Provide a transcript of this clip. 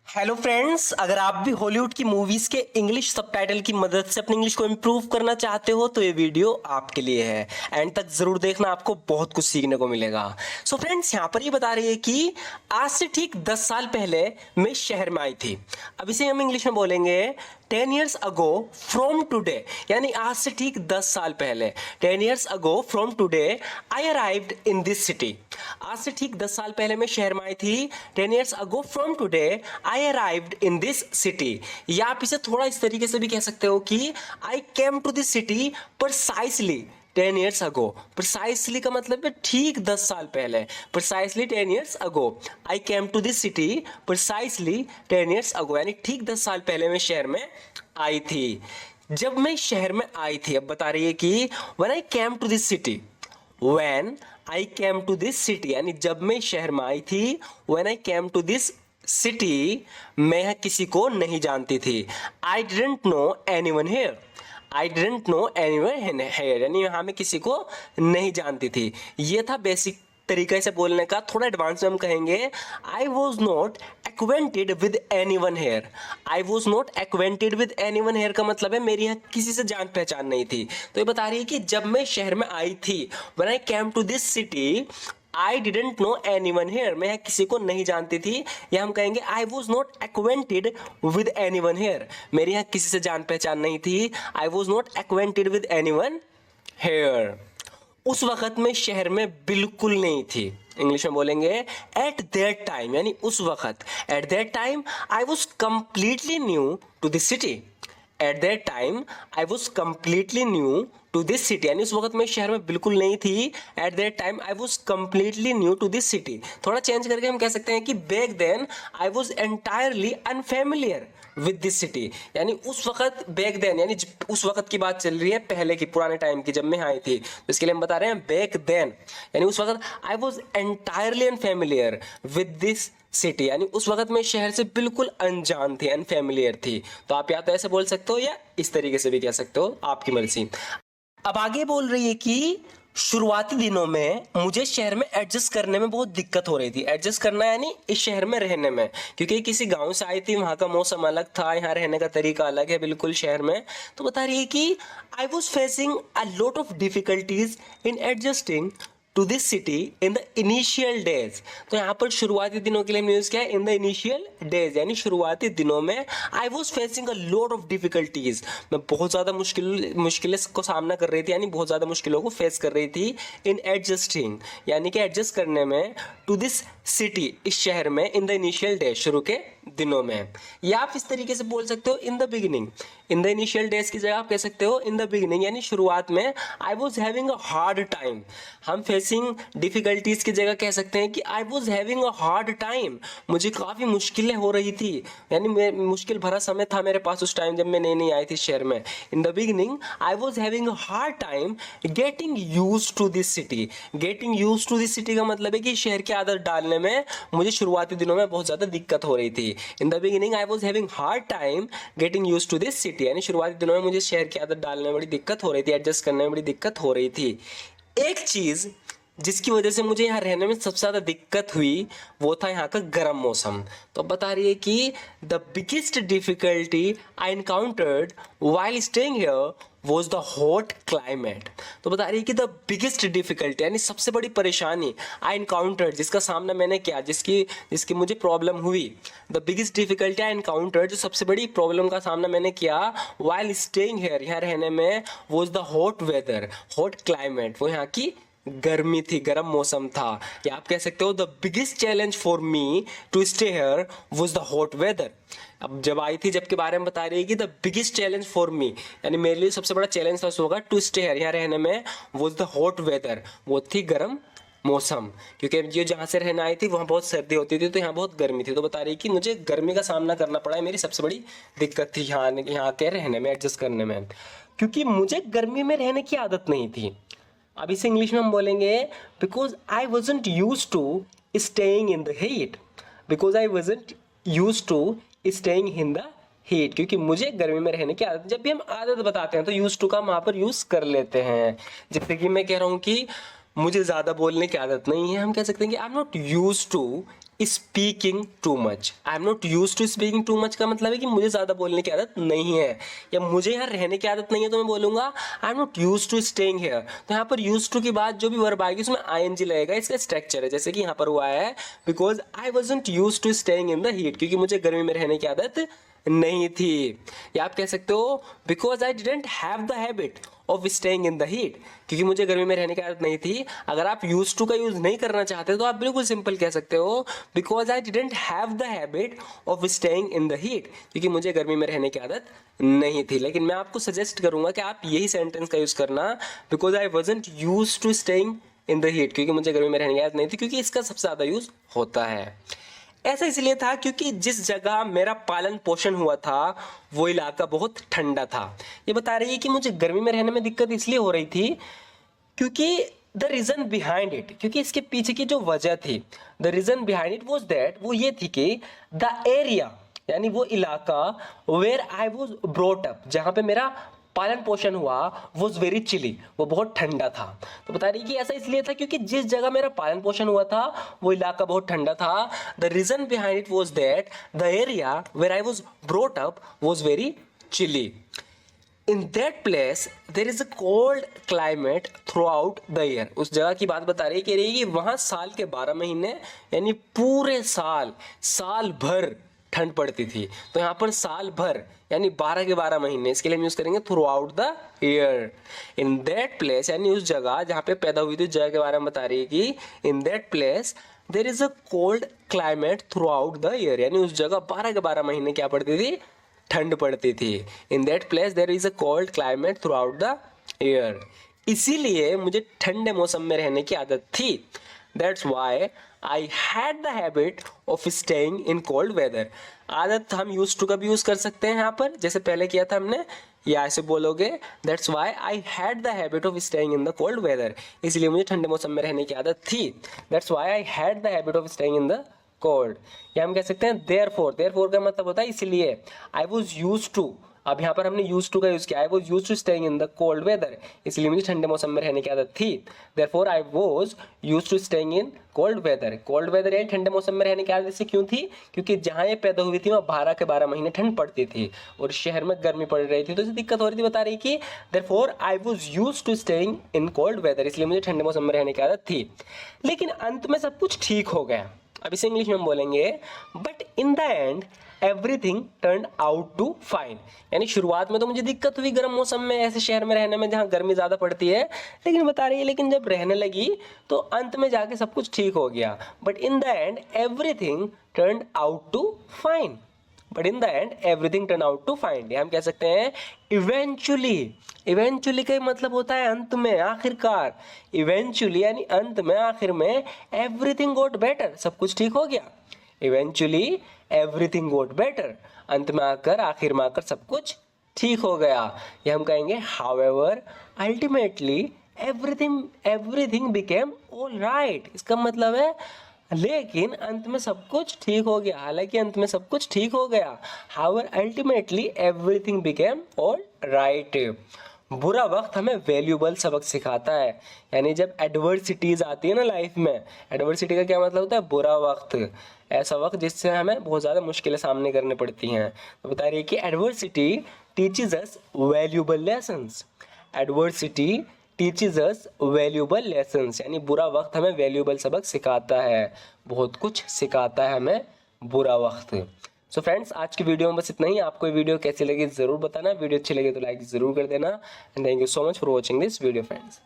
Hello friends, अगर आप भी हॉलीवुड की मूवीज के इंग्लिश सबटाइटल की मदद से अपनी इंग्लिश को इम्प्रूव करना चाहते हो तो ये वीडियो आपके लिए है। एंड तक जरूर देखना, आपको बहुत कुछ सीखने को मिलेगा। सो फ्रेंड्स, यहाँ पर ये बता रही है कि आज से ठीक 10 साल पहले मैं शहर में आई थी। अब इसे हम इंग्लिश में बोलेंगे 10 years ago from today, यानी आज से ठीक 10 साल पहले 10 years ago from today I arrived in this city। आज से ठीक 10 साल पहले मैं शहर में आई थी। 10 years ago from today I arrived in this city। या आप इसे थोड़ा इस तरीके से भी कह सकते हो कि I came to this city precisely 10 years ago। precisely का मतलब है ठीक 10 साल पहले। precisely 10 years ago I came to this city precisely 10 years ago, यानी ठीक 10 साल पहले मैं शहर में आई थी। जब मैं शहर में आई थी, अब बता रही है कि when I came to this city, when I came to this city, यानी जब मैं शहर में आई थी। when I came to this city, मैं किसी को नहीं जानती थी। I didn't know anyone here। I didn't know anyone here, यानी यहाँ मैं किसी को नहीं जानती थी। ये था बेसिक तरीके से बोलने का। थोड़ा एडवांस में हम कहेंगे I was not acquainted with any one here. I was not acquainted with any one here का मतलब है मेरी यहाँ किसी से जान पहचान नहीं थी। तो ये बता रही है कि जब मैं शहर में आई थी, when I came to this city I didn't know any one here, मैं किसी को नहीं जानती थी। या हम कहेंगे I was not acquainted with any one here, मेरी यहाँ किसी से जान पहचान नहीं थी। I was not acquainted with any one here. उस वक्त में शहर में बिल्कुल नहीं थी। इंग्लिश में बोलेंगे एट दैट टाइम, यानी उस वक्त। At that time I was completely new to this city. At that time I was completely new to this city, यानी उस वक्त मैं शहर में बिल्कुल नहीं थी। At that time I was completely new to this city. थोड़ा चेंज करके हम कह सकते हैं कि back then I was entirely unfamiliar with this city, यानी उस वक्त बैक देन, यानी उस वक्त की बात चल रही है, पहले की, पुराने टाइम की, जब मैं आई थी। तो इसके लिए हम बता रहे हैं बैक देन, यानी उस वक्त आई was entirely unfamiliar with this city, यानी उस वक्त मैं शहर से बिल्कुल अनजान थी, अनफेमिलियर थी। तो आप या तो ऐसे बोल सकते हो या इस तरीके से भी कह सकते हो, आपकी मर्जी। अब आगे बोल रही है कि शुरुआती दिनों में मुझे शहर में एडजस्ट करने में बहुत दिक्कत हो रही थी। एडजस्ट करना यानी इस शहर में रहने में, क्योंकि किसी गांव से आई थी, वहाँ का मौसम अलग था, यहाँ रहने का तरीका अलग है बिल्कुल शहर में। तो बता रही है कि I was facing a lot of difficulties in adjusting to this city in the initial days. तो यहाँ पर शुरुआती दिनों के लिए हमने यूज किया है इन द इनिशियल डेज, यानी शुरुआती दिनों में आई was facing a lot of difficulties, मैं बहुत ज़्यादा मुश्किलें को सामना कर रही थी, यानी बहुत ज़्यादा मुश्किलों को फेस कर रही थी। इन एडजस्टिंग, यानी कि एडजस्ट करने में, टू दिस सिटी, इस शहर में, इन द इनिशियल डेज, शुरू के दिनों में। या आप इस तरीके से बोल सकते हो इन the beginning. In the initial days की जगह आप कह सकते हो इन द बिगिनिंग, यानी शुरुआत में। आई was having a hard time, हम फेसिंग डिफिकल्टीज की जगह कह सकते हैं कि I was having a hard time, मुझे काफ़ी मुश्किलें हो रही थी, यानी मुश्किल भरा समय था मेरे पास उस टाइम जब मैं नई नई आई थी शहर में। In the beginning I was having a hard time getting used to this city. Getting used to this city का मतलब है कि शहर की आदत डालने में मुझे शुरुआती दिनों में बहुत ज़्यादा दिक्कत हो रही थी। In the beginning I was having hard time getting used to this city, यानी शुरुआती दिनों में मुझे शहर की आदत डालने में बड़ी दिक्कत हो रही थी, एडजस्ट करने में बड़ी दिक्कत हो रही थी। एक चीज़ जिसकी वजह से मुझे यहाँ रहने में सबसे ज़्यादा दिक्कत हुई वो था यहाँ का गर्म मौसम। तो बता रही है कि the biggest difficulty I encountered while staying here was the hot climate. तो बता रही है कि द बिगेस्ट डिफिकल्टी, यानी सबसे बड़ी परेशानी, आई एनकाउंटर्ड, जिसका सामना मैंने किया, जिसकी मुझे प्रॉब्लम हुई। The biggest difficulty I encountered, जो सबसे बड़ी प्रॉब्लम का सामना मैंने किया वाइल स्टेइंग हियर, यहाँ रहने में, was the hot weather, hot climate, वो यहाँ की गर्मी थी, गर्म मौसम था। या आप कह सकते हो the biggest challenge for me to stay here was the hot weather. अब जब आई थी, जब के बारे में बता रही है कि द बिगेस्ट चैलेंज फॉर मी, यानी मेरे लिए सबसे बड़ा चैलेंज था होगा टू स्टे हियर, यहाँ रहने में, वाज द हॉट वेदर, वो थी गर्म मौसम, क्योंकि जो जहाँ से रहने आई थी वहाँ बहुत सर्दी होती थी, तो यहाँ बहुत गर्मी थी। तो बता रही कि मुझे गर्मी का सामना करना पड़ा है, मेरी सबसे बड़ी दिक्कत थी यहाँ के रहने में, एडजस्ट करने में, क्योंकि मुझे गर्मी में रहने की आदत नहीं थी। अब इसे इंग्लिश में हम बोलेंगे because I wasn't use to staying in the heat. Because I wasn't use to staying in the heat, क्योंकि मुझे गर्मी में रहने की आदत। जब भी हम आदत बताते हैं तो यूज टू का हम वहाँ पर यूज कर लेते हैं। जैसे कि मैं कह रहा हूँ कि मुझे ज़्यादा बोलने की आदत नहीं है, हम कह सकते हैं कि I am not use to speaking too much. I am not use to speaking too much का मतलब है कि मुझे ज़्यादा बोलने की आदत नहीं है, या मुझे यहाँ रहने की आदत नहीं है, तो मैं बोलूँगा I am not use to staying here. तो यहाँ पर यूज टू के बाद जो भी वर्ब आएगी उसमें ING लगेगा, इसका स्ट्रक्चर है। जैसे कि यहाँ पर हुआ है because I wasn't use to staying in the heat, क्योंकि मुझे गर्मी में रहने की आदत नहीं थी। या आप कह सकते हो because I didn't have the habit of staying in the heat, क्योंकि मुझे गर्मी में रहने की आदत नहीं थी। अगर आप यूज टू का यूज नहीं करना चाहते तो आप बिल्कुल सिंपल कह सकते हो because I didn't have the habit of staying in the heat, क्योंकि मुझे गर्मी में रहने की आदत नहीं थी। लेकिन मैं आपको सजेस्ट करूंगा कि आप यही सेंटेंस का यूज करना, because I wasn't use to staying in the heat, क्योंकि मुझे गर्मी में रहने की आदत नहीं थी, क्योंकि इसका सबसे ज़्यादा यूज होता है। ऐसा इसलिए था क्योंकि जिस जगह मेरा पालन पोषण हुआ था वो इलाका बहुत ठंडा था। ये बता रही है कि मुझे गर्मी में रहने में दिक्कत इसलिए हो रही थी क्योंकि द रीजन बिहाइंड इट, क्योंकि इसके पीछे की जो वजह थी, the reason behind it was that, वो ये थी कि द एरिया यानी वो इलाका where I was brought up, जहाँ पे मेरा पालन पोषण हुआ, वॉज वेरी चिली, वो बहुत ठंडा था। तो बता रही कि ऐसा इसलिए था क्योंकि जिस जगह मेरा पालन पोषण हुआ था वो इलाका बहुत ठंडा था। The reason behind it was that the area where I was brought up was very chilly. In that place there is a cold climate throughout the year. उस जगह की बात बता रही कि वहाँ साल के 12 महीने यानी पूरे साल भर ठंड पड़ती थी। तो यहाँ पर साल भर यानी 12 के 12 महीने, इसके लिए हम यूज करेंगे through out the year. In that place यानी उस जगह जहाँ पे पैदा हुई थी, उस जगह के बारे में बता रही है कि इन that place there is a cold climate throughout the year, यानी उस जगह 12 के 12 महीने क्या पड़ती थी, ठंड पड़ती थी। इन that place there is a cold climate throughout the year, इसीलिए मुझे ठंडे मौसम में रहने की आदत थी। That's why I had the habit of staying in cold weather। आदत हम used to का भी यूज कर सकते हैं यहाँ पर, जैसे पहले किया था हमने, या ऐसे बोलोगे That's why I had the habit of staying in the cold weather। इसलिए मुझे ठंडे मौसम में रहने की आदत थी। That's why I had the habit of staying in the cold। या हम कह सकते हैं therefore का मतलब होता है इसलिए। I was used to, अब यहाँ पर हमने यूज टू का यूज किया। I was use to staying in the cold weather, इसलिए मुझे ठंडे मौसम में रहने की आदत थी। Therefore I was use to staying in cold weather. Cold weather यानी ठंडे मौसम में रहने की आदत से क्यों थी, क्योंकि जहाँ ये पैदा हुई थी वहाँ 12 के 12 महीने ठंड पड़ती थी और शहर में गर्मी पड़ रही थी, तो इसे दिक्कत हो रही थी। बता रही कि therefore I was use to staying in cold weather, इसलिए मुझे ठंडे मौसम में रहने की आदत थी। लेकिन अंत में सब कुछ ठीक हो गया। अब इसे इंग्लिश में हम बोलेंगे but in the end everything turn out to fine, यानी शुरुआत में तो मुझे दिक्कत हुई गर्म मौसम में, ऐसे शहर में रहने में जहाँ गर्मी ज़्यादा पड़ती है, लेकिन बता रही है लेकिन जब रहने लगी तो अंत में जाके सब कुछ ठीक हो गया। But in the end everything turn out to fine, but in the end everything turn out to fine. हम कह सकते हैं इवेंचुअली का मतलब होता है अंत में, आखिरकार। इवेंचुअली यानी अंत में, आखिर में। एवरीथिंग गॉट बेटर, सब कुछ ठीक हो गया। इवेंचुअली एवरीथिंग गॉट बेटर, अंत में आकर, आखिर में आकर सब कुछ ठीक हो गया। ये हम कहेंगे however ultimately everything became all right. इसका मतलब है लेकिन अंत में सब कुछ ठीक हो गया, हालांकि अंत में सब कुछ ठीक हो गया। However ultimately everything became all right. बुरा वक्त हमें वैल्यूबल सबक सिखाता है, यानी जब एडवर्सिटीज आती है ना लाइफ में, एडवर्सिटी का क्या मतलब होता है, बुरा वक्त, ऐसा वक्त जिससे हमें बहुत ज़्यादा मुश्किलें सामने करनी पड़ती हैं। तो बता रही है कि adversity teaches us valuable lessons. Adversity teaches us valuable lessons, यानी बुरा वक्त हमें वैल्यूबल सबक सिखाता है, बहुत कुछ सिखाता है हमें बुरा वक्त। सो फ्रेंड्स, आज की वीडियो में बस इतना ही। आपको ये वीडियो कैसी लगी ज़रूर बताना, वीडियो अच्छी लगी तो लाइक ज़रूर कर देना। And thank you so much for watching this video friends.